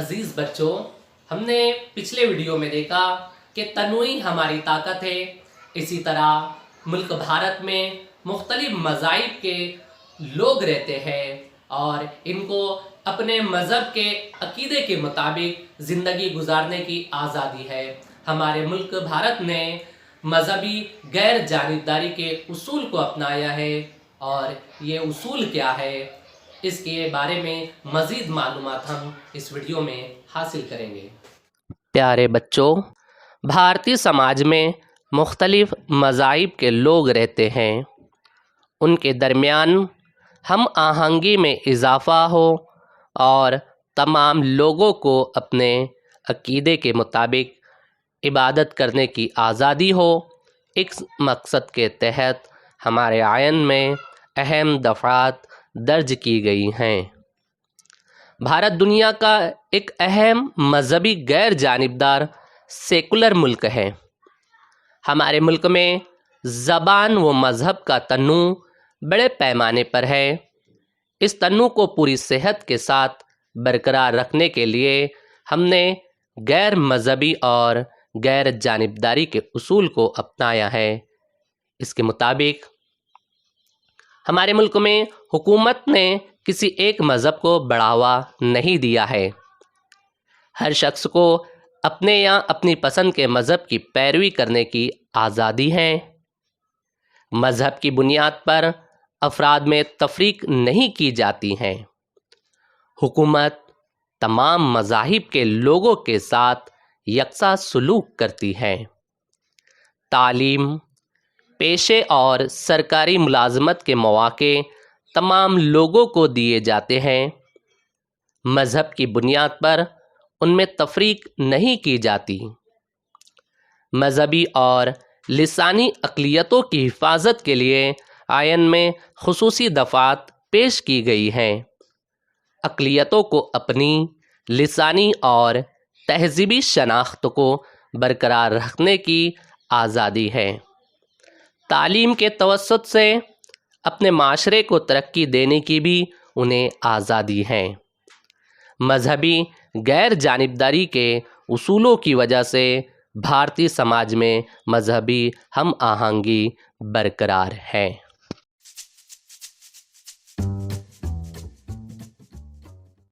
عزیز بچوں، ہم نے پچھلے ویڈیو میں دیکھا کہ تنوع ہماری طاقت ہے۔ اسی طرح ملک بھارت میں مختلف مذاہب کے لوگ رہتے ہیں اور ان کو اپنے مذہب کے عقیدے کے مطابق زندگی گزارنے کی آزادی ہے۔ ہمارے ملک بھارت نے مذہبی غیر جانبداری کے اصول کو اپنایا ہے، اور یہ اصول کیا ہے اس کے بارے میں مزید معلومات ہم اس ویڈیو میں حاصل کریں گے۔ پیارے بچوں، بھارتی سماج میں مختلف مذاہب کے لوگ رہتے ہیں۔ ان کے درمیان ہم آہنگی میں اضافہ ہو اور تمام لوگوں کو اپنے عقیدے کے مطابق عبادت کرنے کی آزادی ہو، اس مقصد کے تحت ہمارے آئین میں اہم دفعات درج کی گئی ہیں۔ بھارت دنیا کا ایک اہم مذہبی غیر جانبدار سیکولر ملک ہے۔ ہمارے ملک میں زبان و مذہب کا تنوع بڑے پیمانے پر ہے۔ اس تنوع کو پوری صحت کے ساتھ برقرار رکھنے کے لیے ہم نے غیر مذہبی اور غیر جانبداری کے اصول کو اپنایا ہے۔ اس کے مطابق ہمارے ملک میں حکومت نے کسی ایک مذہب کو بڑھاوا نہیں دیا ہے۔ ہر شخص کو اپنے یا اپنی پسند کے مذہب کی پیروی کرنے کی آزادی ہے۔ مذہب کی بنیاد پر افراد میں تفریق نہیں کی جاتی ہے۔ حکومت تمام مذاہب کے لوگوں کے ساتھ یکساں سلوک کرتی ہے۔ تعلیم، پیشے اور سرکاری ملازمت کے مواقع تمام لوگوں کو دیے جاتے ہیں۔ مذہب کی بنیاد پر ان میں تفریق نہیں کی جاتی۔ مذہبی اور لسانی اقلیتوں کی حفاظت کے لیے آئین میں خصوصی دفعات پیش کی گئی ہیں۔ اقلیتوں کو اپنی لسانی اور تہذیبی شناخت کو برقرار رکھنے کی آزادی ہے۔ تعلیم کے توسط سے اپنے معاشرے کو ترقی دینے کی بھی انہیں آزادی ہے۔ مذہبی غیر جانبداری کے اصولوں کی وجہ سے بھارتی سماج میں مذہبی ہم آہنگی برقرار ہے۔